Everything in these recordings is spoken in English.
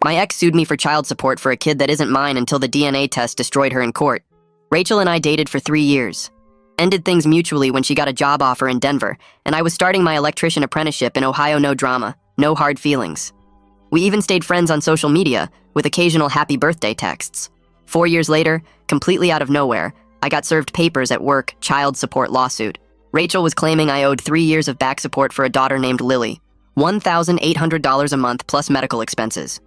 My ex sued me for child support for a kid that isn't mine until the DNA test destroyed her in court. Rachel and I dated for 3 years. Ended things mutually when she got a job offer in Denver, and I was starting my electrician apprenticeship in Ohio. No drama, no hard feelings. We even stayed friends on social media, with occasional happy birthday texts. 4 years later, completely out of nowhere, I got served papers at work, child support lawsuit. Rachel was claiming I owed 3 years of back support for a daughter named Lily, $1,800 a month plus medical expenses.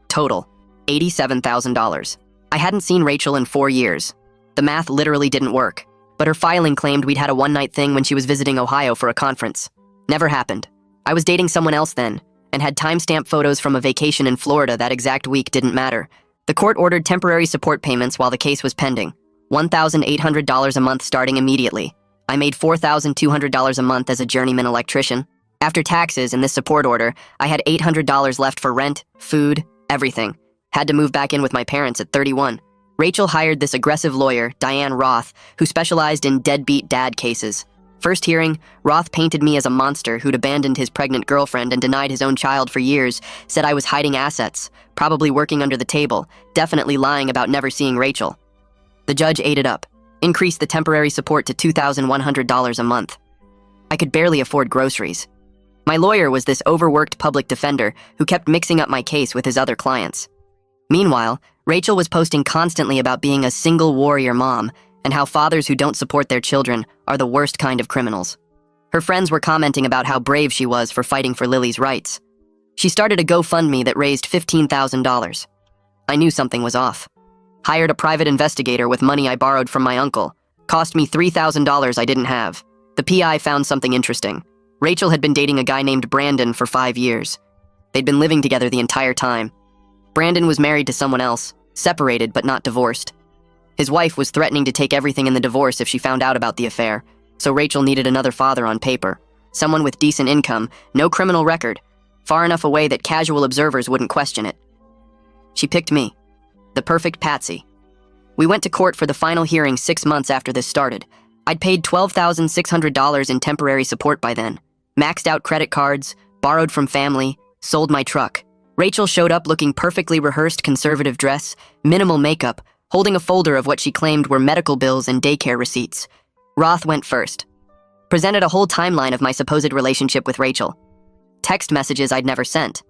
Total, $87,000. I hadn't seen Rachel in 4 years. The math literally didn't work, but her filing claimed we'd had a one-night thing when she was visiting Ohio for a conference. Never happened. I was dating someone else then, and had timestamp photos from a vacation in Florida that exact week. Didn't matter. The court ordered temporary support payments while the case was pending, $1,800 a month starting immediately. I made $4,200 a month as a journeyman electrician. After taxes and this support order, I had $800 left for rent, food, everything. Had to move back in with my parents at 31. Rachel hired this aggressive lawyer, Diane Roth, who specialized in deadbeat dad cases. First hearing, Roth painted me as a monster who'd abandoned his pregnant girlfriend and denied his own child for years, said I was hiding assets, probably working under the table, definitely lying about never seeing Rachel. The judge ate it up, increased the temporary support to $2,100 a month. I could barely afford groceries. My lawyer was this overworked public defender who kept mixing up my case with his other clients. Meanwhile, Rachel was posting constantly about being a single warrior mom and how fathers who don't support their children are the worst kind of criminals. Her friends were commenting about how brave she was for fighting for Lily's rights. She started a GoFundMe that raised $15,000. I knew something was off. Hired a private investigator with money I borrowed from my uncle. Cost me $3,000 I didn't have. The PI found something interesting. Rachel had been dating a guy named Brandon for 5 years. They'd been living together the entire time. Brandon was married to someone else, separated but not divorced. His wife was threatening to take everything in the divorce if she found out about the affair, so Rachel needed another father on paper. Someone with decent income, no criminal record, far enough away that casual observers wouldn't question it. She picked me, the perfect patsy. We went to court for the final hearing 6 months after this started. I'd paid $12,600 in temporary support by then, maxed out credit cards, borrowed from family, sold my truck. Rachel showed up looking perfectly rehearsed conservative dress, minimal makeup, holding a folder of what she claimed were medical bills and daycare receipts. Roth went first. Presented a whole timeline of my supposed relationship with Rachel. Text messages I'd never sent.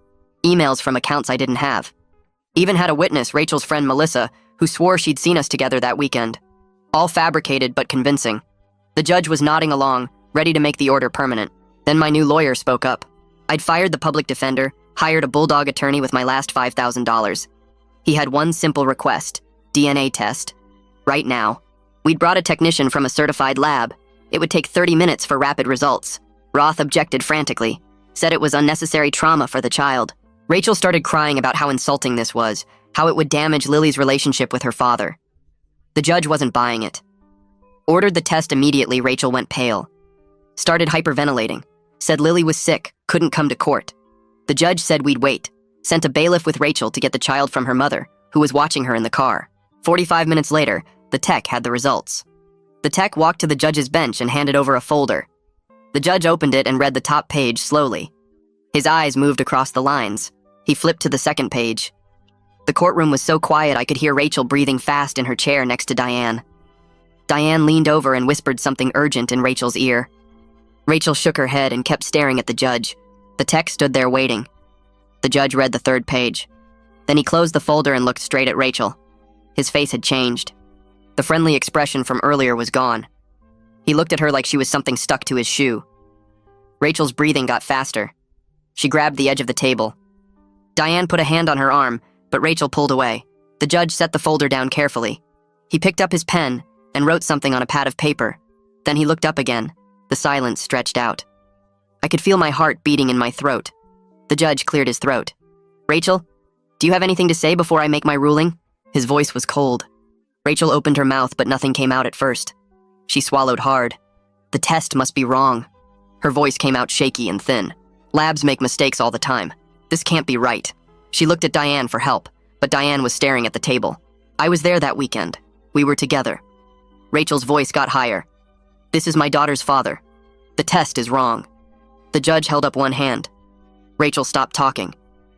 Emails from accounts I didn't have. Even had a witness, Rachel's friend Melissa, who swore she'd seen us together that weekend. All fabricated but convincing. The judge was nodding along, ready to make the order permanent. Then my new lawyer spoke up. I'd fired the public defender, hired a bulldog attorney with my last $5,000. He had one simple request, DNA test. Right now. We'd brought a technician from a certified lab. It would take 30 minutes for rapid results. Roth objected frantically, said it was unnecessary trauma for the child. Rachel started crying about how insulting this was, how it would damage Lily's relationship with her father. The judge wasn't buying it. Ordered the test immediately. Rachel went pale. Started hyperventilating. Said Lily was sick, couldn't come to court. The judge said we'd wait. Sent a bailiff with Rachel to get the child from her mother, who was watching her in the car. 45 minutes later, the tech had the results. The tech walked to the judge's bench and handed over a folder. The judge opened it and read the top page slowly. His eyes moved across the lines. He flipped to the second page. The courtroom was so quiet I could hear Rachel breathing fast in her chair next to Diane. Diane leaned over and whispered something urgent in Rachel's ear. Rachel shook her head and kept staring at the judge. The tech stood there waiting. The judge read the third page. Then he closed the folder and looked straight at Rachel. His face had changed. The friendly expression from earlier was gone. He looked at her like she was something stuck to his shoe. Rachel's breathing got faster. She grabbed the edge of the table. Diane put a hand on her arm, but Rachel pulled away. The judge set the folder down carefully. He picked up his pen and wrote something on a pad of paper. Then he looked up again. The silence stretched out. I could feel my heart beating in my throat. The judge cleared his throat. Rachel, do you have anything to say before I make my ruling? His voice was cold. Rachel opened her mouth, but nothing came out at first. She swallowed hard. The test must be wrong. Her voice came out shaky and thin. Labs make mistakes all the time. This can't be right. She looked at Diane for help, but Diane was staring at the table. I was there that weekend. We were together. Rachel's voice got higher. This is my daughter's father. The test is wrong. The judge held up one hand. Rachel stopped talking.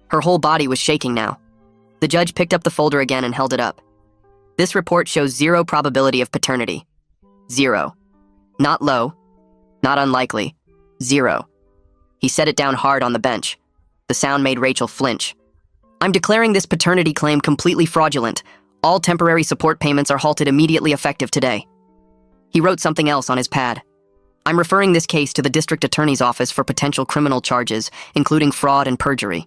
Her whole body was shaking now. The judge picked up the folder again and held it up. This report shows 0 probability of paternity. 0. Not low, not unlikely. 0. He set it down hard on the bench. The sound made Rachel flinch. I'm declaring this paternity claim completely fraudulent. All temporary support payments are halted immediately effective today. He wrote something else on his pad. I'm referring this case to the district attorney's office for potential criminal charges, including fraud and perjury.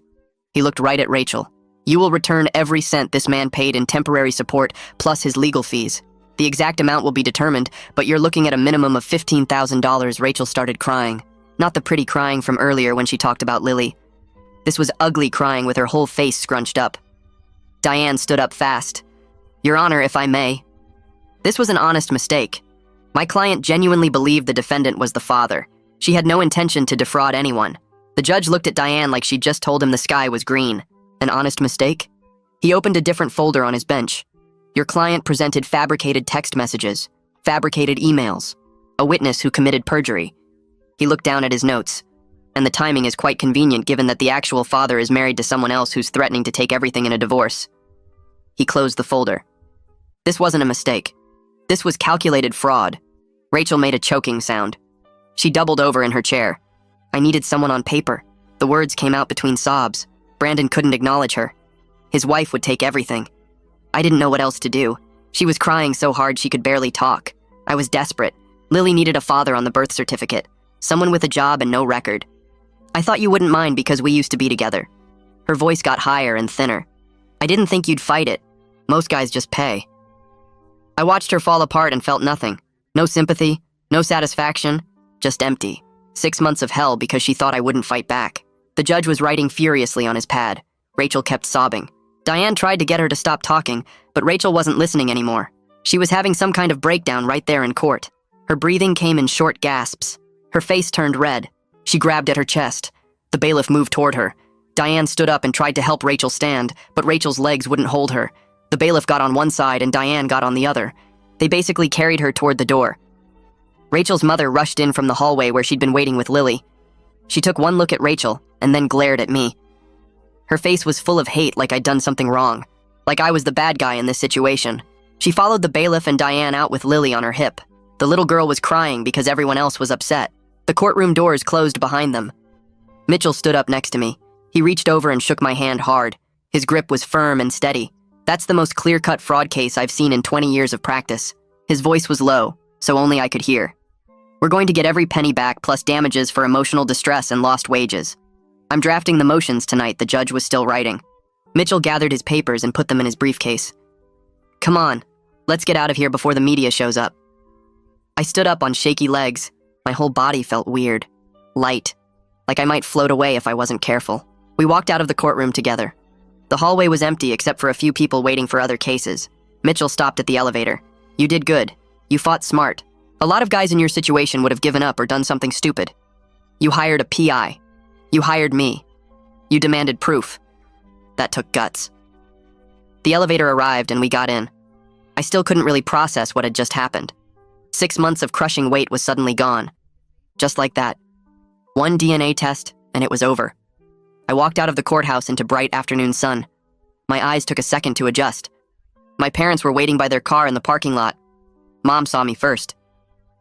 He looked right at Rachel. You will return every cent this man paid in temporary support, plus his legal fees. The exact amount will be determined, but you're looking at a minimum of $15,000. Rachel started crying. Not the pretty crying from earlier when she talked about Lily. This was ugly crying with her whole face scrunched up. Diane stood up fast. Your Honor, if I may. This was an honest mistake. My client genuinely believed the defendant was the father. She had no intention to defraud anyone. The judge looked at Diane like she'd just told him the sky was green. An honest mistake? He opened a different folder on his bench. Your client presented fabricated text messages, fabricated emails, a witness who committed perjury. He looked down at his notes. And the timing is quite convenient given that the actual father is married to someone else who's threatening to take everything in a divorce. He closed the folder. This wasn't a mistake. This was calculated fraud. Rachel made a choking sound. She doubled over in her chair. I needed someone on paper. The words came out between sobs. Brandon couldn't acknowledge her. His wife would take everything. I didn't know what else to do. She was crying so hard she could barely talk. I was desperate. Lily needed a father on the birth certificate. Someone with a job and no record. I thought you wouldn't mind because we used to be together. Her voice got higher and thinner. I didn't think you'd fight it. Most guys just pay. I watched her fall apart and felt nothing. No sympathy, no satisfaction, just empty. 6 months of hell because she thought I wouldn't fight back. The judge was writing furiously on his pad. Rachel kept sobbing. Diane tried to get her to stop talking, but Rachel wasn't listening anymore. She was having some kind of breakdown right there in court. Her breathing came in short gasps. Her face turned red. She grabbed at her chest. The bailiff moved toward her. Diane stood up and tried to help Rachel stand, but Rachel's legs wouldn't hold her. The bailiff got on one side and Diane got on the other. They basically carried her toward the door. Rachel's mother rushed in from the hallway where she'd been waiting with Lily. She took one look at Rachel and then glared at me. Her face was full of hate like I'd done something wrong, like I was the bad guy in this situation. She followed the bailiff and Diane out with Lily on her hip. The little girl was crying because everyone else was upset. The courtroom doors closed behind them. Mitchell stood up next to me. He reached over and shook my hand hard. His grip was firm and steady. That's the most clear-cut fraud case I've seen in 20 years of practice. His voice was low, so only I could hear. We're going to get every penny back plus damages for emotional distress and lost wages. I'm drafting the motions tonight. The judge was still writing. Mitchell gathered his papers and put them in his briefcase. Come on, let's get out of here before the media shows up. I stood up on shaky legs. My whole body felt weird. Light. Like I might float away if I wasn't careful. We walked out of the courtroom together. The hallway was empty except for a few people waiting for other cases. Mitchell stopped at the elevator. You did good. You fought smart. A lot of guys in your situation would have given up or done something stupid. You hired a PI. You hired me. You demanded proof. That took guts. The elevator arrived and we got in. I still couldn't really process what had just happened. 6 months of crushing weight was suddenly gone. Just like that. One DNA test, and it was over. I walked out of the courthouse into bright afternoon sun. My eyes took a second to adjust. My parents were waiting by their car in the parking lot. Mom saw me first.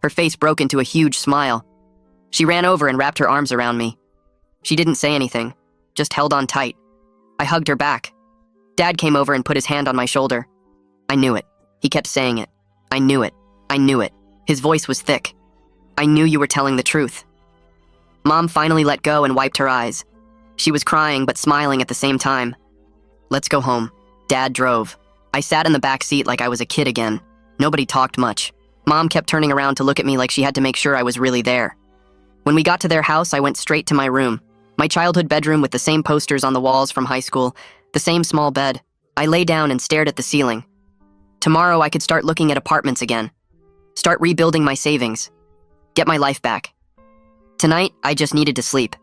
Her face broke into a huge smile. She ran over and wrapped her arms around me. She didn't say anything, just held on tight. I hugged her back. Dad came over and put his hand on my shoulder. I knew it. He kept saying it. I knew it. I knew it. His voice was thick. I knew you were telling the truth. Mom finally let go and wiped her eyes. She was crying but smiling at the same time. Let's go home. Dad drove. I sat in the back seat like I was a kid again. Nobody talked much. Mom kept turning around to look at me like she had to make sure I was really there. When we got to their house, I went straight to my room. My childhood bedroom with the same posters on the walls from high school, the same small bed. I lay down and stared at the ceiling. Tomorrow I could start looking at apartments again. Start rebuilding my savings. Get my life back. Tonight, I just needed to sleep.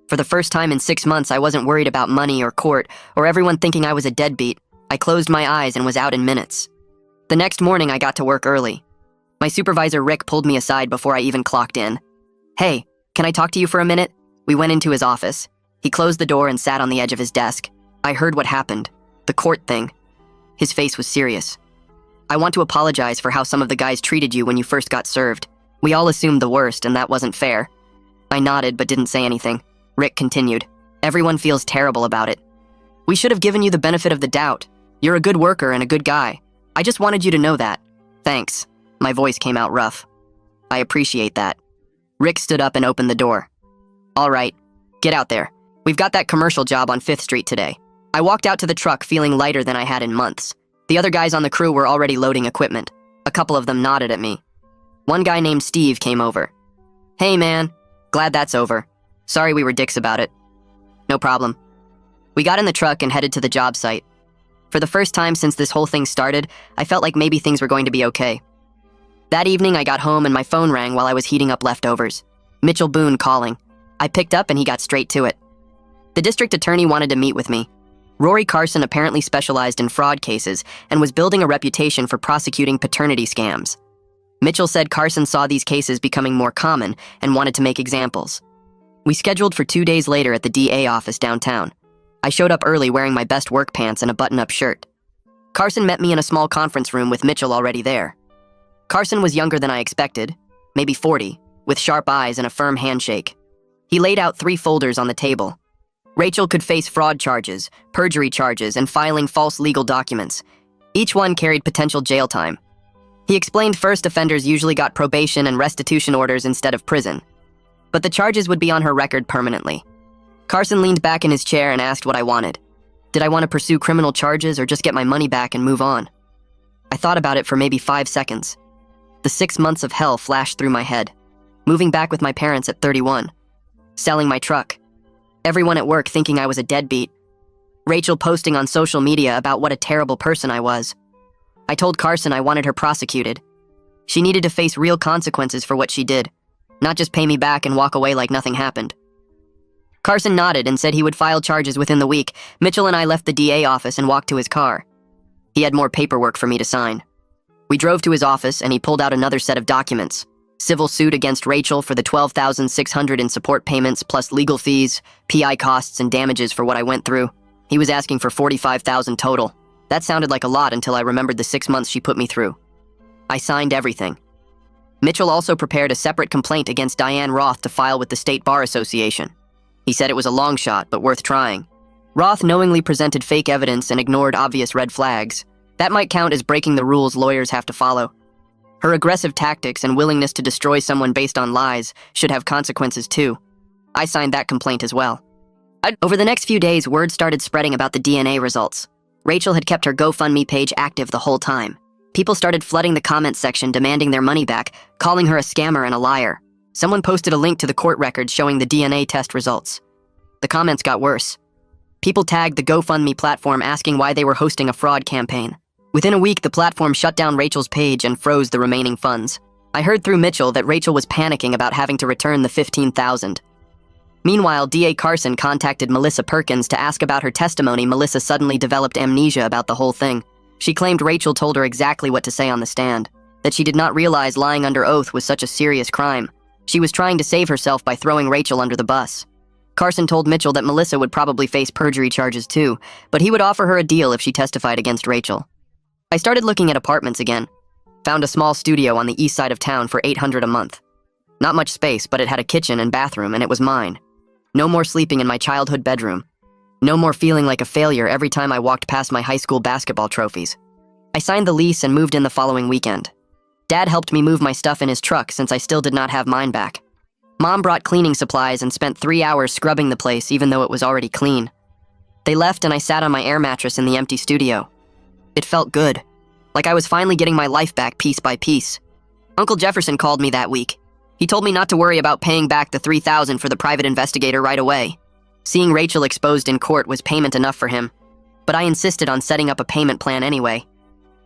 For the first time in 6 months, I wasn't worried about money or court or everyone thinking I was a deadbeat. I closed my eyes and was out in minutes. The next morning, I got to work early. My supervisor, Rick, pulled me aside before I even clocked in. Hey, can I talk to you for a minute? We went into his office. He closed the door and sat on the edge of his desk. I heard what happened. The court thing. His face was serious. I want to apologize for how some of the guys treated you when you first got served. We all assumed the worst, and that wasn't fair. I nodded but didn't say anything. Rick continued. Everyone feels terrible about it. We should have given you the benefit of the doubt. You're a good worker and a good guy. I just wanted you to know that. Thanks. My voice came out rough. I appreciate that. Rick stood up and opened the door. All right, get out there. We've got that commercial job on 5th Street today. I walked out to the truck feeling lighter than I had in months. The other guys on the crew were already loading equipment. A couple of them nodded at me. One guy named Steve came over. Hey man, glad that's over. Sorry we were dicks about it. No problem. We got in the truck and headed to the job site. For the first time since this whole thing started, I felt like maybe things were going to be okay. That evening I got home and my phone rang while I was heating up leftovers. Mitchell Boone calling. I picked up and he got straight to it. The district attorney wanted to meet with me. Rory Carson apparently specialized in fraud cases and was building a reputation for prosecuting paternity scams. Mitchell said Carson saw these cases becoming more common and wanted to make examples. We scheduled for 2 days later at the DA office downtown. I showed up early wearing my best work pants and a button-up shirt. Carson met me in a small conference room with Mitchell already there. Carson was younger than I expected, maybe 40, with sharp eyes and a firm handshake. He laid out 3 folders on the table. Rachel could face fraud charges, perjury charges, and filing false legal documents. Each one carried potential jail time. He explained first offenders usually got probation and restitution orders instead of prison. But the charges would be on her record permanently. Carson leaned back in his chair and asked what I wanted. Did I want to pursue criminal charges or just get my money back and move on? I thought about it for maybe 5 seconds. The 6 months of hell flashed through my head. Moving back with my parents at 31. Selling my truck. Everyone at work thinking I was a deadbeat. Rachel posting on social media about what a terrible person I was. I told Carson I wanted her prosecuted. She needed to face real consequences for what she did, not just pay me back and walk away like nothing happened. Carson nodded and said he would file charges within the week. Mitchell and I left the DA office and walked to his car. He had more paperwork for me to sign. We drove to his office and he pulled out another set of documents. Civil suit against Rachel for the $12,600 in support payments plus legal fees, PI costs and damages for what I went through. He was asking for $45,000 total. That sounded like a lot until I remembered the 6 months she put me through. I signed everything. Mitchell also prepared a separate complaint against Diane Roth to file with the State Bar Association. He said it was a long shot, but worth trying. Roth knowingly presented fake evidence and ignored obvious red flags. That might count as breaking the rules lawyers have to follow. Her aggressive tactics and willingness to destroy someone based on lies should have consequences too. I signed that complaint as well. Over the next few days, word started spreading about the DNA results. Rachel had kept her GoFundMe page active the whole time. People started flooding the comments section demanding their money back, calling her a scammer and a liar. Someone posted a link to the court records showing the DNA test results. The comments got worse. People tagged the GoFundMe platform asking why they were hosting a fraud campaign. Within a week, the platform shut down Rachel's page and froze the remaining funds. I heard through Mitchell that Rachel was panicking about having to return the $15,000. Meanwhile, DA Carson contacted Melissa Perkins to ask about her testimony. Melissa suddenly developed amnesia about the whole thing. She claimed Rachel told her exactly what to say on the stand, that she did not realize lying under oath was such a serious crime. She was trying to save herself by throwing Rachel under the bus. Carson told Mitchell that Melissa would probably face perjury charges too, but he would offer her a deal if she testified against Rachel. I started looking at apartments again. Found a small studio on the east side of town for $800 a month. Not much space, but it had a kitchen and bathroom, and it was mine. No more sleeping in my childhood bedroom. No more feeling like a failure every time I walked past my high school basketball trophies. I signed the lease and moved in the following weekend. Dad helped me move my stuff in his truck since I still did not have mine back. Mom brought cleaning supplies and spent 3 hours scrubbing the place even though it was already clean. They left and I sat on my air mattress in the empty studio. It felt good, like I was finally getting my life back piece by piece. Uncle Jefferson called me that week. He told me not to worry about paying back the $3,000 for the private investigator right away. Seeing Rachel exposed in court was payment enough for him, but I insisted on setting up a payment plan anyway.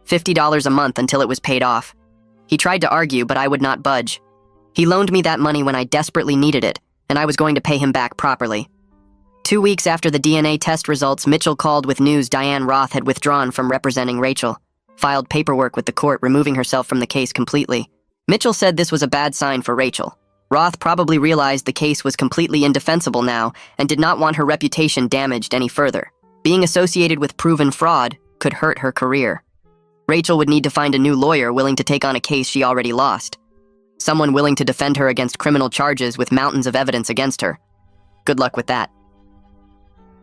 $50 a month until it was paid off. He tried to argue, but I would not budge. He loaned me that money when I desperately needed it, and I was going to pay him back properly. 2 weeks after the DNA test results, Mitchell called with news Diane Roth had withdrawn from representing Rachel, filed paperwork with the court removing herself from the case completely. Mitchell said this was a bad sign for Rachel. Roth probably realized the case was completely indefensible now and did not want her reputation damaged any further. Being associated with proven fraud could hurt her career. Rachel would need to find a new lawyer willing to take on a case she already lost. Someone willing to defend her against criminal charges with mountains of evidence against her. Good luck with that.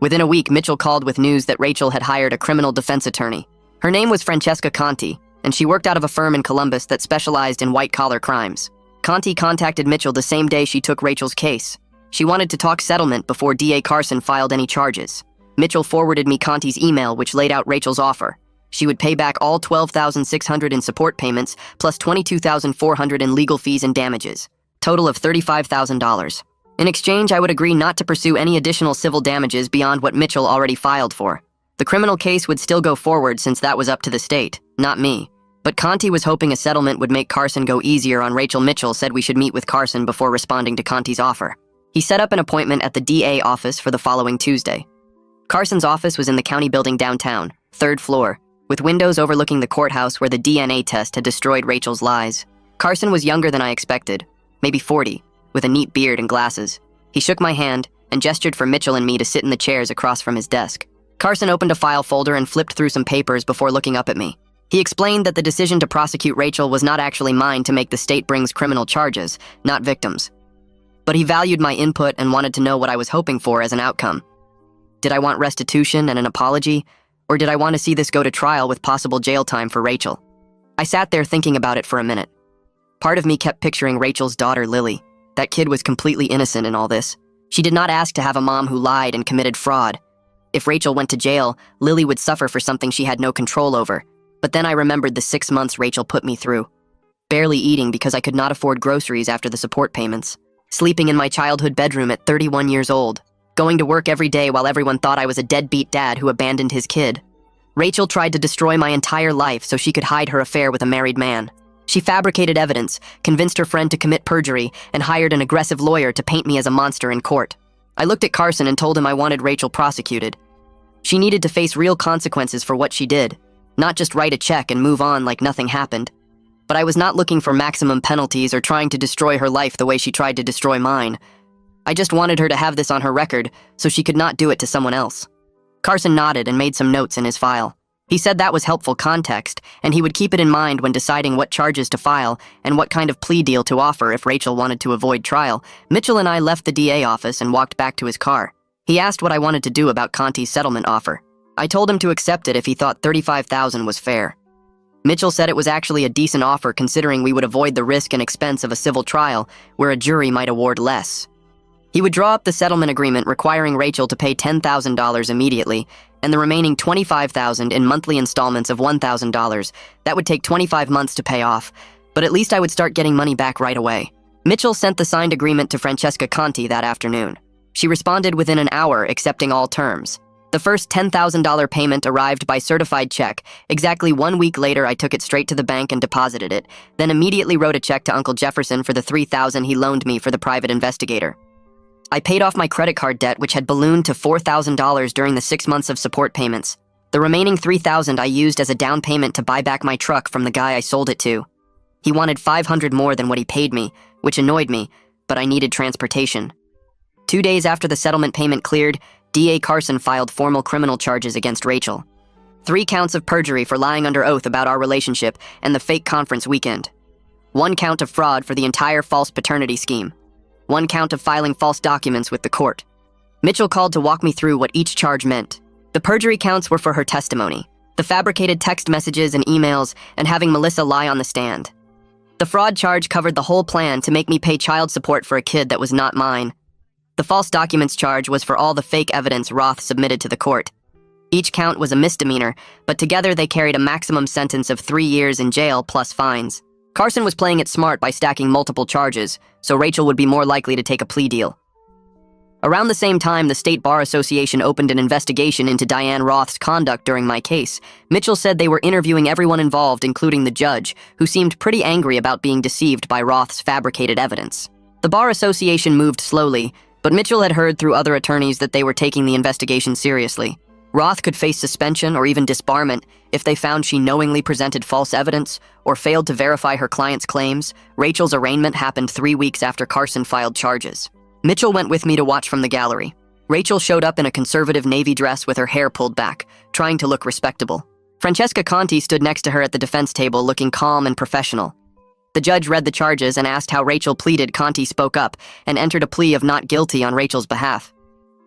Within a week, Mitchell called with news that Rachel had hired a criminal defense attorney. Her name was Francesca Conti, and she worked out of a firm in Columbus that specialized in white-collar crimes. Conti contacted Mitchell the same day she took Rachel's case. She wanted to talk settlement before DA Carson filed any charges. Mitchell forwarded me Conti's email, which laid out Rachel's offer. She would pay back all $12,600 in support payments, plus $22,400 in legal fees and damages. Total of $35,000. In exchange, I would agree not to pursue any additional civil damages beyond what Mitchell already filed for. The criminal case would still go forward since that was up to the state, not me. But Conti was hoping a settlement would make Carson go easier on Rachel. Mitchell said we should meet with Carson before responding to Conti's offer. He set up an appointment at the DA office for the following Tuesday. Carson's office was in the county building downtown, 3rd floor, with windows overlooking the courthouse where the DNA test had destroyed Rachel's lies. Carson was younger than I expected, maybe 40, with a neat beard and glasses. He shook my hand and gestured for Mitchell and me to sit in the chairs across from his desk. Carson opened a file folder and flipped through some papers before looking up at me. He explained that the decision to prosecute Rachel was not actually mine to make the state brings criminal charges, not victims. But he valued my input and wanted to know what I was hoping for as an outcome. Did I want restitution and an apology, or did I want to see this go to trial with possible jail time for Rachel? I sat there thinking about it for a minute. Part of me kept picturing Rachel's daughter, Lily. That kid was completely innocent in all this. She did not ask to have a mom who lied and committed fraud. If Rachel went to jail, Lily would suffer for something she had no control over. But then I remembered the 6 months Rachel put me through. Barely eating because I could not afford groceries after the support payments. Sleeping in my childhood bedroom at 31 years old. Going to work every day while everyone thought I was a deadbeat dad who abandoned his kid. Rachel tried to destroy my entire life so she could hide her affair with a married man. She fabricated evidence, convinced her friend to commit perjury, and hired an aggressive lawyer to paint me as a monster in court. I looked at Carson and told him I wanted Rachel prosecuted. She needed to face real consequences for what she did, not just write a check and move on like nothing happened. But I was not looking for maximum penalties or trying to destroy her life the way she tried to destroy mine. I just wanted her to have this on her record so she could not do it to someone else. Carson nodded and made some notes in his file. He said that was helpful context, and he would keep it in mind when deciding what charges to file and what kind of plea deal to offer if Rachel wanted to avoid trial. Mitchell and I left the DA office and walked back to his car. He asked what I wanted to do about Conti's settlement offer. I told him to accept it if he thought $35,000 was fair. Mitchell said it was actually a decent offer considering we would avoid the risk and expense of a civil trial where a jury might award less. He would draw up the settlement agreement requiring Rachel to pay $10,000 immediately and the remaining $25,000 in monthly installments of $1,000. That would take 25 months to pay off, but at least I would start getting money back right away. Mitchell sent the signed agreement to Francesca Conti that afternoon. She responded within an hour, accepting all terms. The first $10,000 payment arrived by certified check. Exactly 1 week later, I took it straight to the bank and deposited it, then immediately wrote a check to Uncle Jefferson for the $3,000 he loaned me for the private investigator. I paid off my credit card debt, which had ballooned to $4,000 during the 6 months of support payments. The remaining $3,000 I used as a down payment to buy back my truck from the guy I sold it to. He wanted $500 more than what he paid me, which annoyed me, but I needed transportation. 2 days after the settlement payment cleared, DA Carson filed formal criminal charges against Rachel. 3 counts of perjury for lying under oath about our relationship and the fake conference weekend. 1 count of fraud for the entire false paternity scheme. 1 count of filing false documents with the court. Mitchell called to walk me through what each charge meant. The perjury counts were for her testimony, the fabricated text messages and emails, and having Melissa lie on the stand. The fraud charge covered the whole plan to make me pay child support for a kid that was not mine. The false documents charge was for all the fake evidence Roth submitted to the court. Each count was a misdemeanor, but together they carried a maximum sentence of 3 years in jail plus fines. Carson was playing it smart by stacking multiple charges, so Rachel would be more likely to take a plea deal. Around the same time, the State Bar Association opened an investigation into Diane Roth's conduct during my case. Mitchell said they were interviewing everyone involved, including the judge, who seemed pretty angry about being deceived by Roth's fabricated evidence. The Bar Association moved slowly, but Mitchell had heard through other attorneys that they were taking the investigation seriously. Roth could face suspension or even disbarment if they found she knowingly presented false evidence or failed to verify her client's claims. Rachel's arraignment happened 3 weeks after Carson filed charges. Mitchell went with me to watch from the gallery. Rachel showed up in a conservative navy dress with her hair pulled back, trying to look respectable. Francesca Conti stood next to her at the defense table looking calm and professional. The judge read the charges and asked how Rachel pleaded. Conti spoke up and entered a plea of not guilty on Rachel's behalf.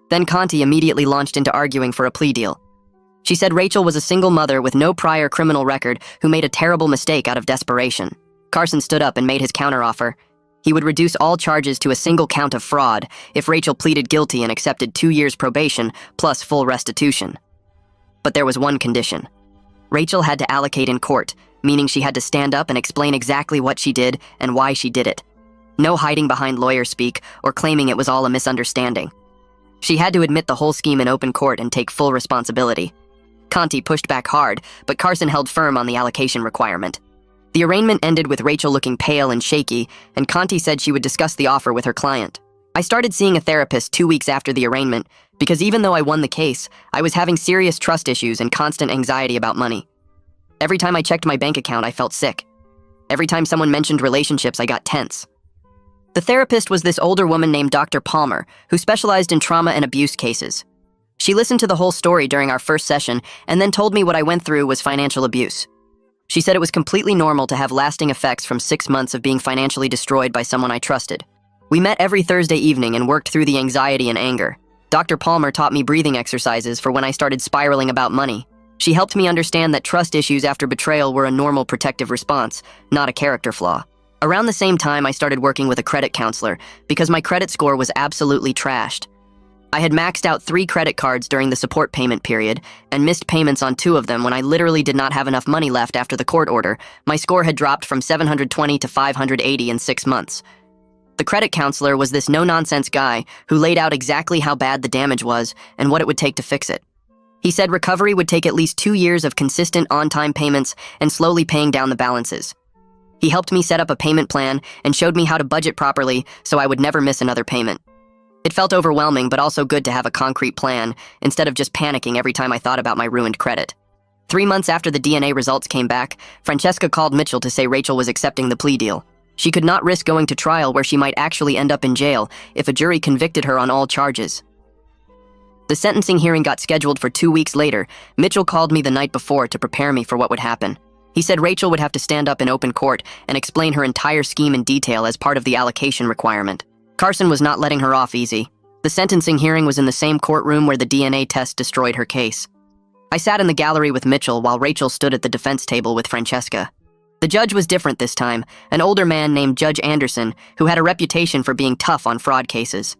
Then Conti immediately launched into arguing for a plea deal. She said Rachel was a single mother with no prior criminal record who made a terrible mistake out of desperation. Carson stood up and made his counteroffer. He would reduce all charges to a single count of fraud if Rachel pleaded guilty and accepted 2 years probation plus full restitution. But there was one condition. Rachel had to allocate in court, meaning she had to stand up and explain exactly what she did and why she did it. No hiding behind lawyer speak or claiming it was all a misunderstanding. She had to admit the whole scheme in open court and take full responsibility. Conti pushed back hard, but Carson held firm on the allocation requirement. The arraignment ended with Rachel looking pale and shaky, and Conti said she would discuss the offer with her client. I started seeing a therapist 2 weeks after the arraignment because even though I won the case, I was having serious trust issues and constant anxiety about money. Every time I checked my bank account, I felt sick. Every time someone mentioned relationships, I got tense. The therapist was this older woman named Dr. Palmer, who specialized in trauma and abuse cases. She listened to the whole story during our first session and then told me what I went through was financial abuse. She said it was completely normal to have lasting effects from 6 months of being financially destroyed by someone I trusted. We met every Thursday evening and worked through the anxiety and anger. Dr. Palmer taught me breathing exercises for when I started spiraling about money. She helped me understand that trust issues after betrayal were a normal protective response, not a character flaw. Around the same time, I started working with a credit counselor because my credit score was absolutely trashed. I had maxed out 3 credit cards during the support payment period and missed payments on 2 of them when I literally did not have enough money left after the court order. My score had dropped from 720 to 580 in 6 months. The credit counselor was this no-nonsense guy who laid out exactly how bad the damage was and what it would take to fix it. He said recovery would take at least 2 years of consistent on-time payments and slowly paying down the balances. He helped me set up a payment plan and showed me how to budget properly so I would never miss another payment. It felt overwhelming, but also good to have a concrete plan instead of just panicking every time I thought about my ruined credit. 3 months after the DNA results came back, Francesca called Mitchell to say Rachel was accepting the plea deal. She could not risk going to trial where she might actually end up in jail if a jury convicted her on all charges. The sentencing hearing got scheduled for 2 weeks later. Mitchell called me the night before to prepare me for what would happen. He said Rachel would have to stand up in open court and explain her entire scheme in detail as part of the allocation requirement. Carson was not letting her off easy. The sentencing hearing was in the same courtroom where the DNA test destroyed her case. I sat in the gallery with Mitchell while Rachel stood at the defense table with Francesca. The judge was different this time, an older man named Judge Anderson, who had a reputation for being tough on fraud cases.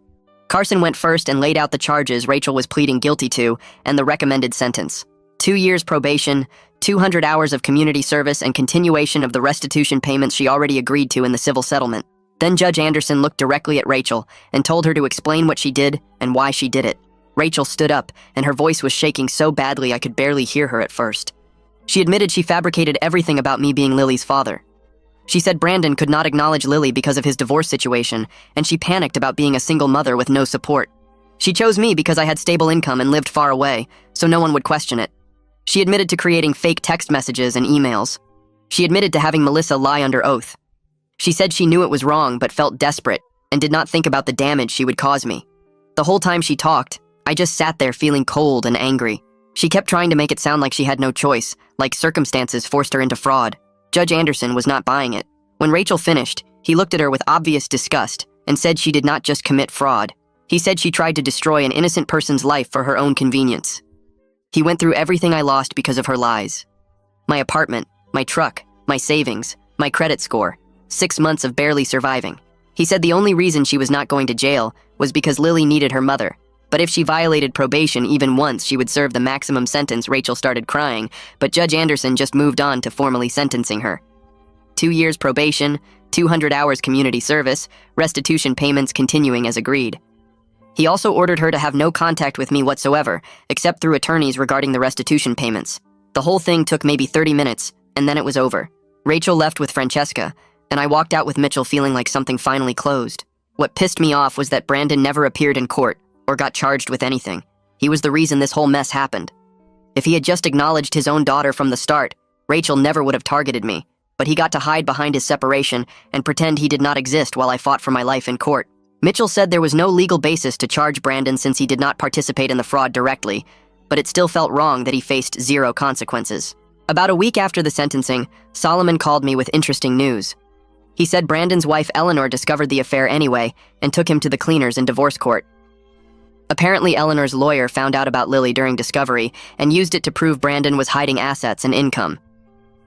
Carson went first and laid out the charges Rachel was pleading guilty to and the recommended sentence. 2 years probation, 200 hours of community service, and continuation of the restitution payments she already agreed to in the civil settlement. Then Judge Anderson looked directly at Rachel and told her to explain what she did and why she did it. Rachel stood up, and her voice was shaking so badly I could barely hear her at first. She admitted she fabricated everything about me being Lily's father. She said Brandon could not acknowledge Lily because of his divorce situation, and she panicked about being a single mother with no support. She chose me because I had stable income and lived far away, so no one would question it. She admitted to creating fake text messages and emails. She admitted to having Melissa lie under oath. She said she knew it was wrong but felt desperate and did not think about the damage she would cause me. The whole time she talked, I just sat there feeling cold and angry. She kept trying to make it sound like she had no choice, like circumstances forced her into fraud. Judge Anderson was not buying it. When Rachel finished, he looked at her with obvious disgust and said she did not just commit fraud. He said she tried to destroy an innocent person's life for her own convenience. He went through everything I lost because of her lies. My apartment, my truck, my savings, my credit score, 6 months of barely surviving. He said the only reason she was not going to jail was because Lily needed her mother. But if she violated probation even once, she would serve the maximum sentence. Rachel started crying, but Judge Anderson just moved on to formally sentencing her. 2 years probation, 200 hours community service, restitution payments continuing as agreed. He also ordered her to have no contact with me whatsoever, except through attorneys regarding the restitution payments. The whole thing took maybe 30 minutes, and then it was over. Rachel left with Francesca, and I walked out with Mitchell feeling like something finally closed. What pissed me off was that Brandon never appeared in court or got charged with anything. He was the reason this whole mess happened. If he had just acknowledged his own daughter from the start, Rachel never would have targeted me, but he got to hide behind his separation and pretend he did not exist while I fought for my life in court. Mitchell said there was no legal basis to charge Brandon since he did not participate in the fraud directly, but it still felt wrong that he faced zero consequences. About a week after the sentencing, Solomon called me with interesting news. He said Brandon's wife Eleanor discovered the affair anyway and took him to the cleaners in divorce court. Apparently, Eleanor's lawyer found out about Lily during discovery and used it to prove Brandon was hiding assets and income.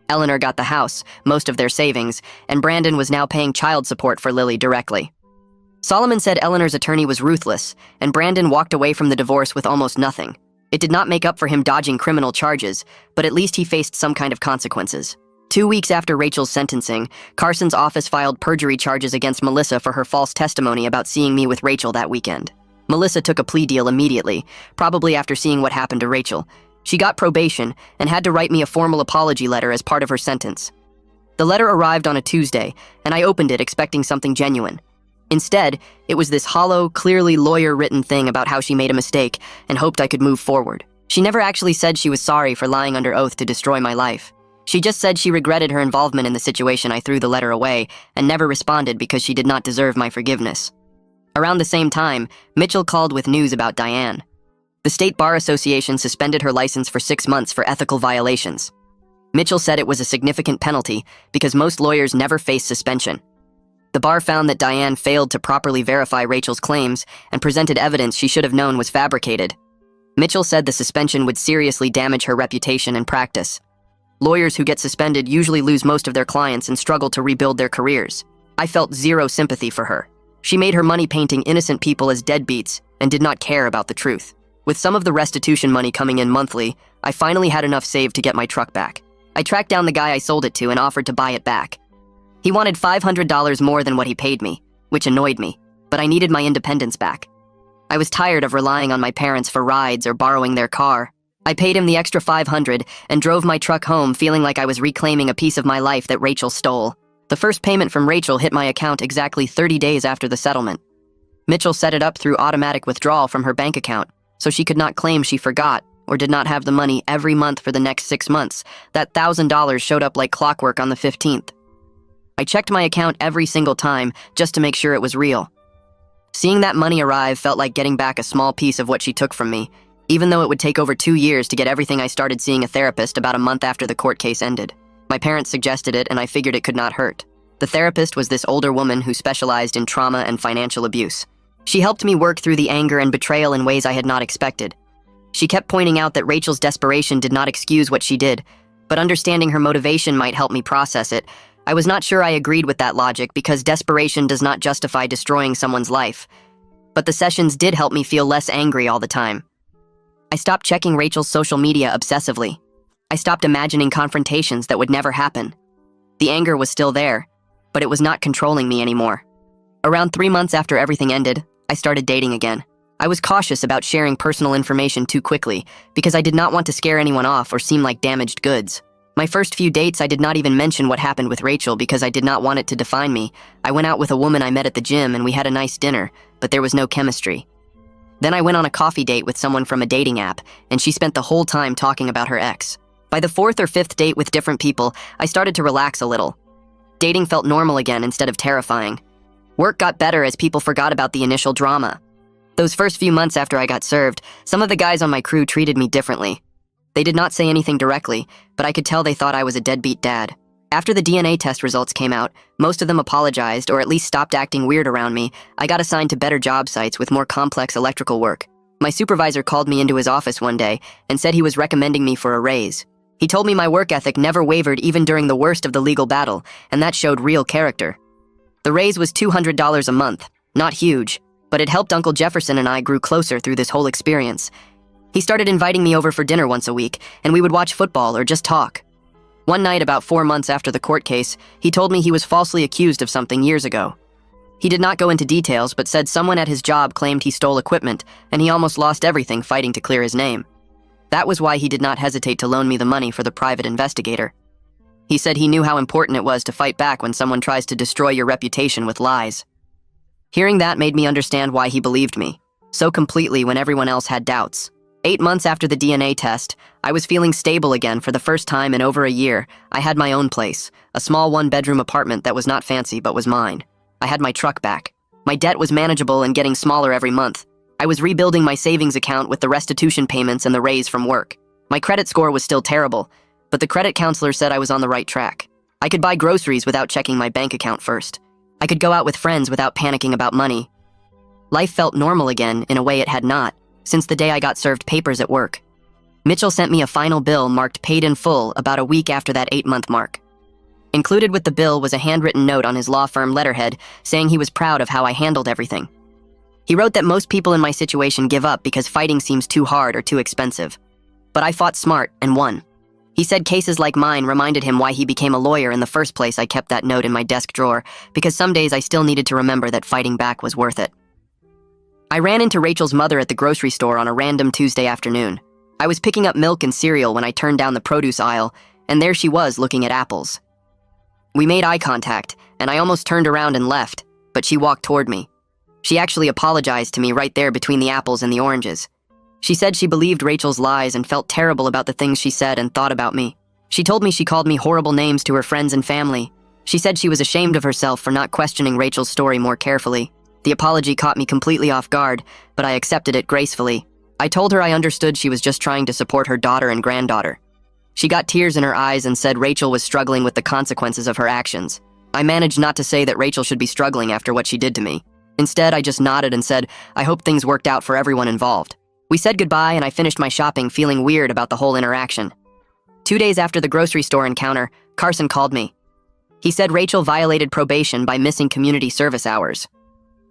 Eleanor got the house, most of their savings, and Brandon was now paying child support for Lily directly. Solomon said Eleanor's attorney was ruthless, and Brandon walked away from the divorce with almost nothing. It did not make up for him dodging criminal charges, but at least he faced some kind of consequences. 2 weeks after Rachel's sentencing, Carson's office filed perjury charges against Melissa for her false testimony about seeing me with Rachel that weekend. Melissa took a plea deal immediately, probably after seeing what happened to Rachel. She got probation and had to write me a formal apology letter as part of her sentence. The letter arrived on a Tuesday, and I opened it expecting something genuine. Instead, it was this hollow, clearly lawyer-written thing about how she made a mistake and hoped I could move forward. She never actually said she was sorry for lying under oath to destroy my life. She just said she regretted her involvement in the situation. I threw the letter away and never responded because she did not deserve my forgiveness. Around the same time, Mitchell called with news about Diane. The State Bar Association suspended her license for 6 months for ethical violations. Mitchell said it was a significant penalty because most lawyers never face suspension. The bar found that Diane failed to properly verify Rachel's claims and presented evidence she should have known was fabricated. Mitchell said the suspension would seriously damage her reputation and practice. Lawyers who get suspended usually lose most of their clients and struggle to rebuild their careers. I felt zero sympathy for her. She made her money painting innocent people as deadbeats and did not care about the truth. With some of the restitution money coming in monthly, I finally had enough saved to get my truck back. I tracked down the guy I sold it to and offered to buy it back. He wanted $500 more than what he paid me, which annoyed me, but I needed my independence back. I was tired of relying on my parents for rides or borrowing their car. I paid him the extra $500 and drove my truck home feeling like I was reclaiming a piece of my life that Rachel stole. The first payment from Rachel hit my account exactly 30 days after the settlement. Mitchell set it up through automatic withdrawal from her bank account, so she could not claim she forgot or did not have the money every month for the next 6 months. That $1,000 showed up like clockwork on the 15th. I checked my account every single time just to make sure it was real. Seeing that money arrive felt like getting back a small piece of what she took from me, even though it would take over 2 years to get everything. I started seeing a therapist about a month after the court case ended. My parents suggested it, and I figured it could not hurt. The therapist was this older woman who specialized in trauma and financial abuse. She helped me work through the anger and betrayal in ways I had not expected. She kept pointing out that Rachel's desperation did not excuse what she did, but understanding her motivation might help me process it. I was not sure I agreed with that logic because desperation does not justify destroying someone's life. But the sessions did help me feel less angry all the time. I stopped checking Rachel's social media obsessively. I stopped imagining confrontations that would never happen. The anger was still there, but it was not controlling me anymore. Around 3 months after everything ended, I started dating again. I was cautious about sharing personal information too quickly because I did not want to scare anyone off or seem like damaged goods. My first few dates, I did not even mention what happened with Rachel because I did not want it to define me. I went out with a woman I met at the gym and we had a nice dinner, but there was no chemistry. Then I went on a coffee date with someone from a dating app, and she spent the whole time talking about her ex. By the 4th or 5th date with different people, I started to relax a little. Dating felt normal again instead of terrifying. Work got better as people forgot about the initial drama. Those first few months after I got served, some of the guys on my crew treated me differently. They did not say anything directly, but I could tell they thought I was a deadbeat dad. After the DNA test results came out, most of them apologized or at least stopped acting weird around me. I got assigned to better job sites with more complex electrical work. My supervisor called me into his office one day and said he was recommending me for a raise. He told me my work ethic never wavered even during the worst of the legal battle, and that showed real character. The raise was $200 a month, not huge, but it helped Uncle Jefferson and I grew closer through this whole experience. He started inviting me over for dinner once a week, and we would watch football or just talk. One night, about 4 months after the court case, he told me he was falsely accused of something years ago. He did not go into details, but said someone at his job claimed he stole equipment, and he almost lost everything fighting to clear his name. That was why he did not hesitate to loan me the money for the private investigator. He said he knew how important it was to fight back when someone tries to destroy your reputation with lies. Hearing that made me understand why he believed me so completely when everyone else had doubts. 8 months after the DNA test, I was feeling stable again for the first time in over a year. I had my own place, a small 1-bedroom apartment that was not fancy but was mine. I had my truck back. My debt was manageable and getting smaller every month. I was rebuilding my savings account with the restitution payments and the raise from work. My credit score was still terrible, but the credit counselor said I was on the right track. I could buy groceries without checking my bank account first. I could go out with friends without panicking about money. Life felt normal again in a way it had not, since the day I got served papers at work. Mitchell sent me a final bill marked paid in full about a week after that 8-month mark. Included with the bill was a handwritten note on his law firm letterhead saying he was proud of how I handled everything. He wrote that most people in my situation give up because fighting seems too hard or too expensive. But I fought smart and won. He said cases like mine reminded him why he became a lawyer in the first place. I kept that note in my desk drawer because some days I still needed to remember that fighting back was worth it. I ran into Rachel's mother at the grocery store on a random Tuesday afternoon. I was picking up milk and cereal when I turned down the produce aisle, and there she was looking at apples. We made eye contact, and I almost turned around and left, but she walked toward me. She actually apologized to me right there between the apples and the oranges. She said she believed Rachel's lies and felt terrible about the things she said and thought about me. She told me she called me horrible names to her friends and family. She said she was ashamed of herself for not questioning Rachel's story more carefully. The apology caught me completely off guard, but I accepted it gracefully. I told her I understood she was just trying to support her daughter and granddaughter. She got tears in her eyes and said Rachel was struggling with the consequences of her actions. I managed not to say that Rachel should be struggling after what she did to me. Instead, I just nodded and said, I hope things worked out for everyone involved. We said goodbye and I finished my shopping feeling weird about the whole interaction. 2 days after the grocery store encounter, Carson called me. He said Rachel violated probation by missing community service hours.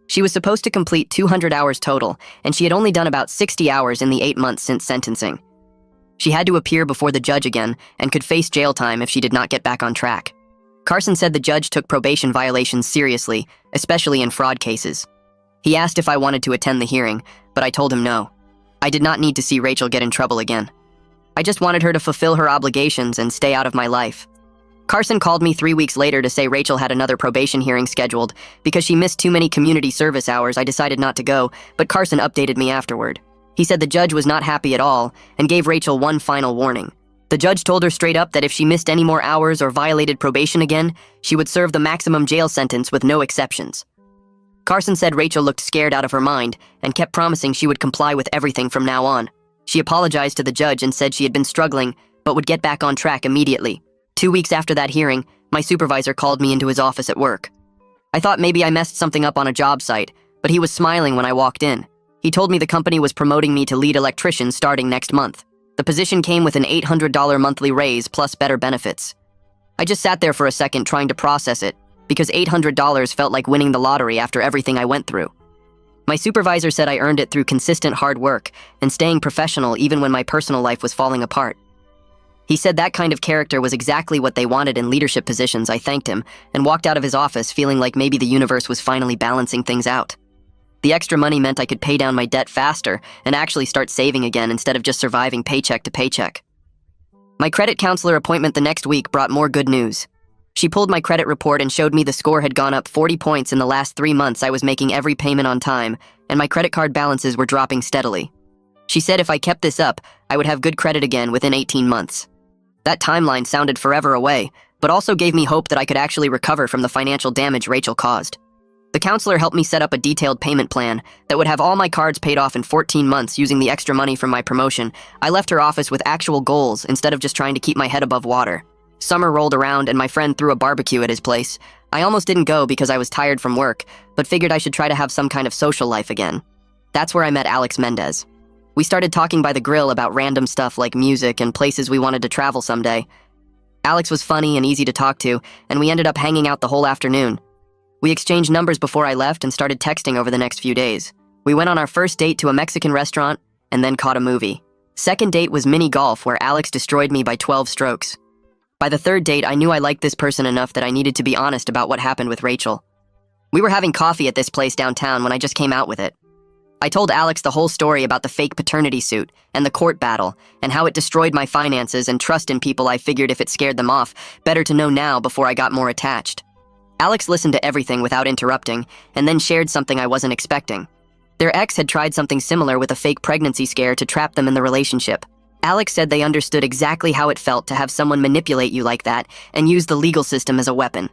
She was supposed to complete 200 hours total, and she had only done about 60 hours in the 8 months since sentencing. She had to appear before the judge again and could face jail time if she did not get back on track. Carson said the judge took probation violations seriously, especially in fraud cases. He asked if I wanted to attend the hearing, but I told him no. I did not need to see Rachel get in trouble again. I just wanted her to fulfill her obligations and stay out of my life. Carson called me 3 weeks later to say Rachel had another probation hearing scheduled. Because she missed too many community service hours, I decided not to go, but Carson updated me afterward. He said the judge was not happy at all and gave Rachel one final warning. The judge told her straight up that if she missed any more hours or violated probation again, she would serve the maximum jail sentence with no exceptions. Carson said Rachel looked scared out of her mind and kept promising she would comply with everything from now on. She apologized to the judge and said she had been struggling, but would get back on track immediately. 2 weeks after that hearing, my supervisor called me into his office at work. I thought maybe I messed something up on a job site, but he was smiling when I walked in. He told me the company was promoting me to lead electrician starting next month. The position came with an $800 monthly raise plus better benefits. I just sat there for a second trying to process it, because $800 felt like winning the lottery after everything I went through. My supervisor said I earned it through consistent hard work and staying professional even when my personal life was falling apart. He said that kind of character was exactly what they wanted in leadership positions. I thanked him and walked out of his office feeling like maybe the universe was finally balancing things out. The extra money meant I could pay down my debt faster and actually start saving again instead of just surviving paycheck to paycheck. My credit counselor appointment the next week brought more good news. She pulled my credit report and showed me the score had gone up 40 points in the last 3 months. I was making every payment on time, and my credit card balances were dropping steadily. She said if I kept this up, I would have good credit again within 18 months. That timeline sounded forever away, but also gave me hope that I could actually recover from the financial damage Rachel caused. The counselor helped me set up a detailed payment plan that would have all my cards paid off in 14 months using the extra money from my promotion. I left her office with actual goals instead of just trying to keep my head above water. Summer rolled around and my friend threw a barbecue at his place. I almost didn't go because I was tired from work, but figured I should try to have some kind of social life again. That's where I met Alex Mendez. We started talking by the grill about random stuff like music and places we wanted to travel someday. Alex was funny and easy to talk to, and we ended up hanging out the whole afternoon. We exchanged numbers before I left and started texting over the next few days. We went on our first date to a Mexican restaurant and then caught a movie. Second date was mini golf where Alex destroyed me by 12 strokes. By the third date, I knew I liked this person enough that I needed to be honest about what happened with Rachel. We were having coffee at this place downtown when I just came out with it. I told Alex the whole story about the fake paternity suit and the court battle and how it destroyed my finances and trust in people. I figured if it scared them off, better to know now before I got more attached. Alex listened to everything without interrupting and then shared something I wasn't expecting. Their ex had tried something similar with a fake pregnancy scare to trap them in the relationship. Alex said they understood exactly how it felt to have someone manipulate you like that and use the legal system as a weapon.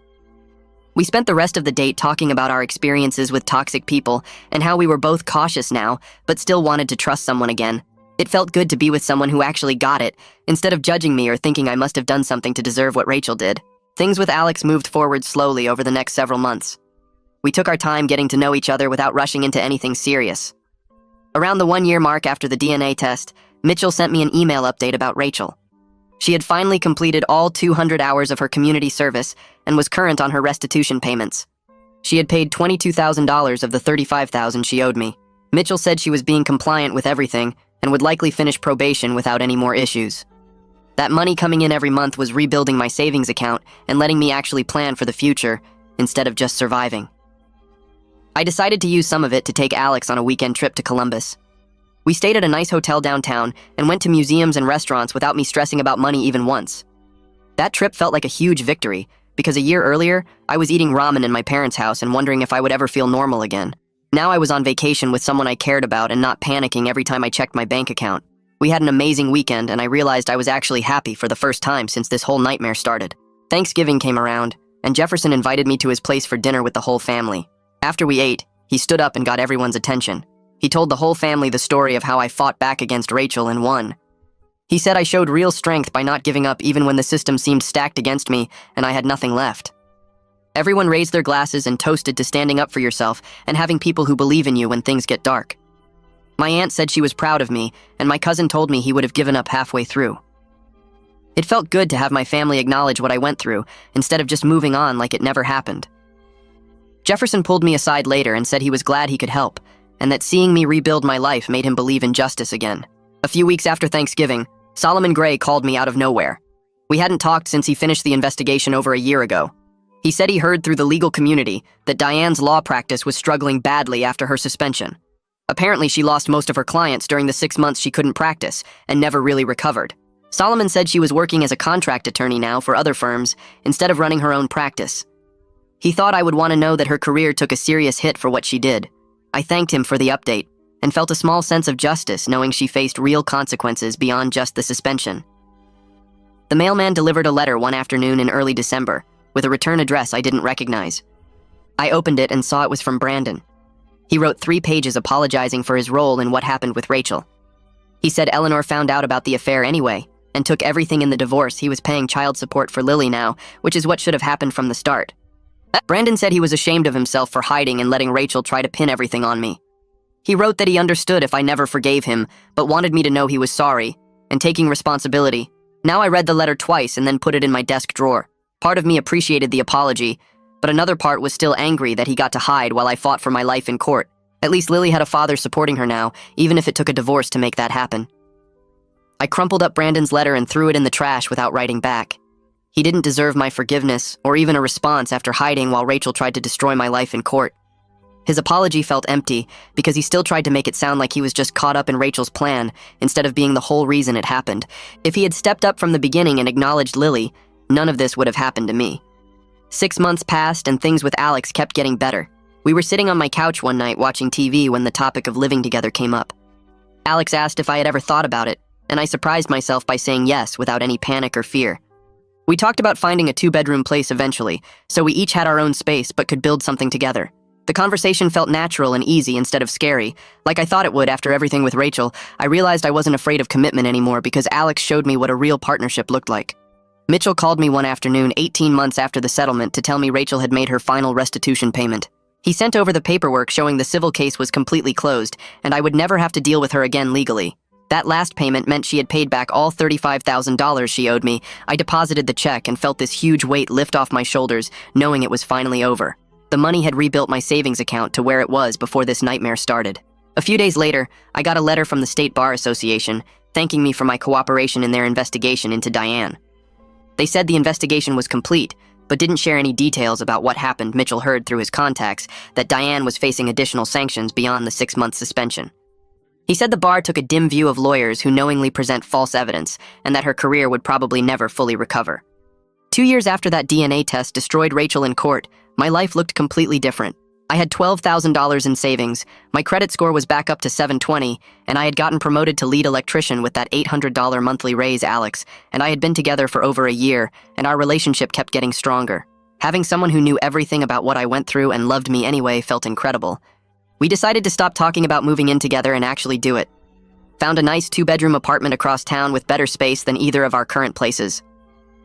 We spent the rest of the date talking about our experiences with toxic people and how we were both cautious now, but still wanted to trust someone again. It felt good to be with someone who actually got it, instead of judging me or thinking I must have done something to deserve what Rachel did. Things with Alex moved forward slowly over the next several months. We took our time getting to know each other without rushing into anything serious. Around the 1-year mark after the DNA test, Mitchell sent me an email update about Rachel. She had finally completed all 200 hours of her community service and was current on her restitution payments. She had paid $22,000 of the $35,000 she owed me. Mitchell said she was being compliant with everything and would likely finish probation without any more issues. That money coming in every month was rebuilding my savings account and letting me actually plan for the future instead of just surviving. I decided to use some of it to take Alex on a weekend trip to Columbus. We stayed at a nice hotel downtown and went to museums and restaurants without me stressing about money even once. That trip felt like a huge victory because a year earlier, I was eating ramen in my parents' house and wondering if I would ever feel normal again. Now I was on vacation with someone I cared about and not panicking every time I checked my bank account. We had an amazing weekend and I realized I was actually happy for the first time since this whole nightmare started. Thanksgiving came around, and Jefferson invited me to his place for dinner with the whole family. After we ate, he stood up and got everyone's attention. He told the whole family the story of how I fought back against Rachel and won. He said I showed real strength by not giving up even when the system seemed stacked against me and I had nothing left. Everyone raised their glasses and toasted to standing up for yourself and having people who believe in you when things get dark. My aunt said she was proud of me, and my cousin told me he would have given up halfway through. It felt good to have my family acknowledge what I went through, instead of just moving on like it never happened. Jefferson pulled me aside later and said he was glad he could help, and that seeing me rebuild my life made him believe in justice again. A few weeks after Thanksgiving, Solomon Gray called me out of nowhere. We hadn't talked since he finished the investigation over a year ago. He said he heard through the legal community that Diane's law practice was struggling badly after her suspension. Apparently, she lost most of her clients during the 6 months she couldn't practice and never really recovered. Solomon said she was working as a contract attorney now for other firms instead of running her own practice. He thought I would want to know that her career took a serious hit for what she did. I thanked him for the update and felt a small sense of justice knowing she faced real consequences beyond just the suspension. The mailman delivered a letter one afternoon in early December with a return address I didn't recognize. I opened it and saw it was from Brandon. He wrote 3 pages apologizing for his role in what happened with Rachel. He said Eleanor found out about the affair anyway and took everything in the divorce. He was paying child support for Lily now, which is what should have happened from the start. Brandon said he was ashamed of himself for hiding and letting Rachel try to pin everything on me. He wrote that he understood if I never forgave him, but wanted me to know he was sorry and taking responsibility. Now I read the letter twice and then put it in my desk drawer. Part of me appreciated the apology, but another part was still angry that he got to hide while I fought for my life in court. At least Lily had a father supporting her now, even if it took a divorce to make that happen. I crumpled up Brandon's letter and threw it in the trash without writing back. He didn't deserve my forgiveness or even a response after hiding while Rachel tried to destroy my life in court. His apology felt empty because he still tried to make it sound like he was just caught up in Rachel's plan instead of being the whole reason it happened. If he had stepped up from the beginning and acknowledged Lily, none of this would have happened to me. 6 months passed and things with Alex kept getting better. We were sitting on my couch one night watching TV when the topic of living together came up. Alex asked if I had ever thought about it, and I surprised myself by saying yes without any panic or fear. We talked about finding a 2-bedroom place eventually, so we each had our own space but could build something together. The conversation felt natural and easy instead of scary. Like I thought it would after everything with Rachel, I realized I wasn't afraid of commitment anymore because Alex showed me what a real partnership looked like. Mitchell called me one afternoon 18 months after the settlement to tell me Rachel had made her final restitution payment. He sent over the paperwork showing the civil case was completely closed and I would never have to deal with her again legally. That last payment meant she had paid back all $35,000 she owed me. I deposited the check and felt this huge weight lift off my shoulders, knowing it was finally over. The money had rebuilt my savings account to where it was before this nightmare started. A few days later, I got a letter from the State Bar Association thanking me for my cooperation in their investigation into Diane. They said the investigation was complete, but didn't share any details about what happened. Mitchell heard through his contacts that Diane was facing additional sanctions beyond the 6-month suspension. He said the bar took a dim view of lawyers who knowingly present false evidence and that her career would probably never fully recover. 2 years after that DNA test destroyed Rachel in court, my life looked completely different. I had $12,000 in savings, my credit score was back up to 720, and I had gotten promoted to lead electrician with that $800 monthly raise. Alex and I had been together for over a year, and our relationship kept getting stronger. Having someone who knew everything about what I went through and loved me anyway felt incredible. We decided to stop talking about moving in together and actually do it. Found a nice 2-bedroom apartment across town with better space than either of our current places.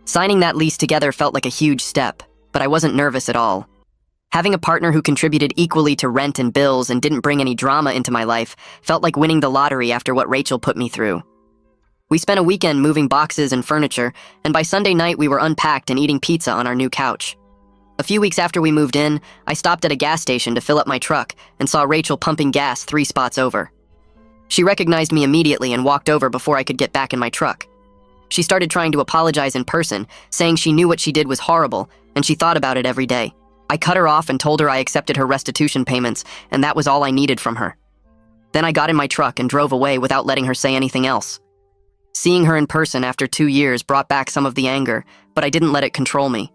Signing that lease together felt like a huge step, but I wasn't nervous at all. Having a partner who contributed equally to rent and bills and didn't bring any drama into my life felt like winning the lottery after what Rachel put me through. We spent a weekend moving boxes and furniture, and by Sunday night we were unpacked and eating pizza on our new couch. A few weeks after we moved in, I stopped at a gas station to fill up my truck and saw Rachel pumping gas 3 spots over. She recognized me immediately and walked over before I could get back in my truck. She started trying to apologize in person, saying she knew what she did was horrible and she thought about it every day. I cut her off and told her I accepted her restitution payments, and that was all I needed from her. Then I got in my truck and drove away without letting her say anything else. Seeing her in person after 2 years brought back some of the anger, but I didn't let it control me.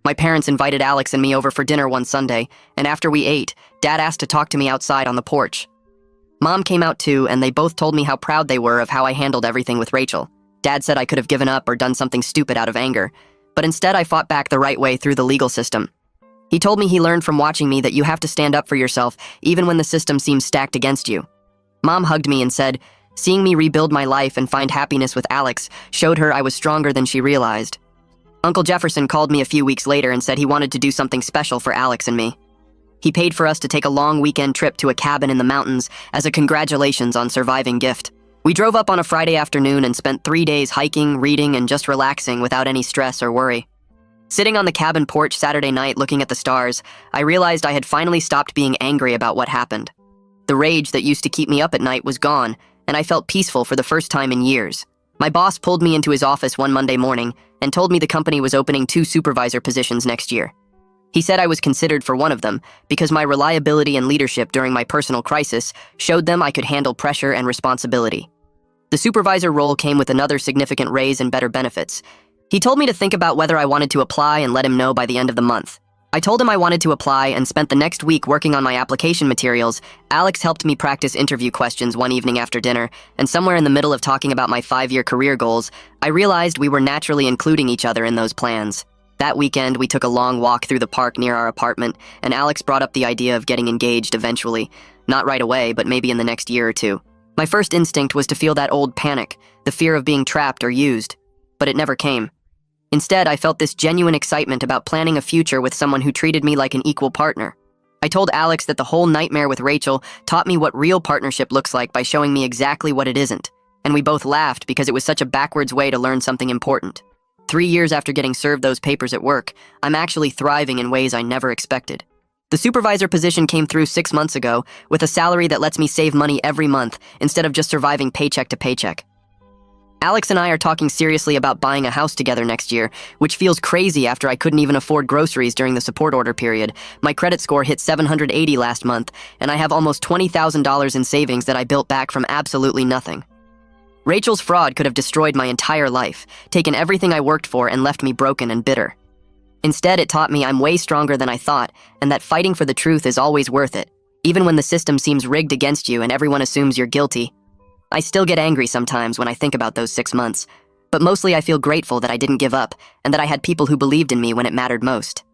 My parents invited Alex and me over for dinner one Sunday, and after we ate, Dad asked to talk to me outside on the porch. Mom came out too, and they both told me how proud they were of how I handled everything with Rachel. Dad said I could have given up or done something stupid out of anger, but instead I fought back the right way through the legal system. He told me he learned from watching me that you have to stand up for yourself even when the system seems stacked against you. Mom hugged me and said, seeing me rebuild my life and find happiness with Alex showed her I was stronger than she realized. Uncle Jefferson called me a few weeks later and said he wanted to do something special for Alex and me. He paid for us to take a long weekend trip to a cabin in the mountains as a congratulations on surviving gift. We drove up on a Friday afternoon and spent 3 days hiking, reading, and just relaxing without any stress or worry. Sitting on the cabin porch Saturday night looking at the stars, I realized I had finally stopped being angry about what happened. The rage that used to keep me up at night was gone, and I felt peaceful for the first time in years. My boss pulled me into his office one Monday morning and told me the company was opening 2 supervisor positions next year. He said I was considered for one of them because my reliability and leadership during my personal crisis showed them I could handle pressure and responsibility. The supervisor role came with another significant raise and better benefits. He told me to think about whether I wanted to apply and let him know by the end of the month. I told him I wanted to apply and spent the next week working on my application materials. Alex helped me practice interview questions one evening after dinner, and somewhere in the middle of talking about my 5-year career goals, I realized we were naturally including each other in those plans. That weekend, we took a long walk through the park near our apartment, and Alex brought up the idea of getting engaged eventually. Not right away, but maybe in the next year or 2. My first instinct was to feel that old panic, the fear of being trapped or used, but it never came. Instead, I felt this genuine excitement about planning a future with someone who treated me like an equal partner. I told Alex that the whole nightmare with Rachel taught me what real partnership looks like by showing me exactly what it isn't, and we both laughed because it was such a backwards way to learn something important. 3 years after getting served those papers at work, I'm actually thriving in ways I never expected. The supervisor position came through 6 months ago with a salary that lets me save money every month instead of just surviving paycheck to paycheck. Alex and I are talking seriously about buying a house together next year, which feels crazy after I couldn't even afford groceries during the support order period. My credit score hit 780 last month, and I have almost $20,000 in savings that I built back from absolutely nothing. Rachel's fraud could have destroyed my entire life, taken everything I worked for and left me broken and bitter. Instead, it taught me I'm way stronger than I thought, and that fighting for the truth is always worth it, even when the system seems rigged against you and everyone assumes you're guilty. I still get angry sometimes when I think about those 6 months, but mostly I feel grateful that I didn't give up and that I had people who believed in me when it mattered most.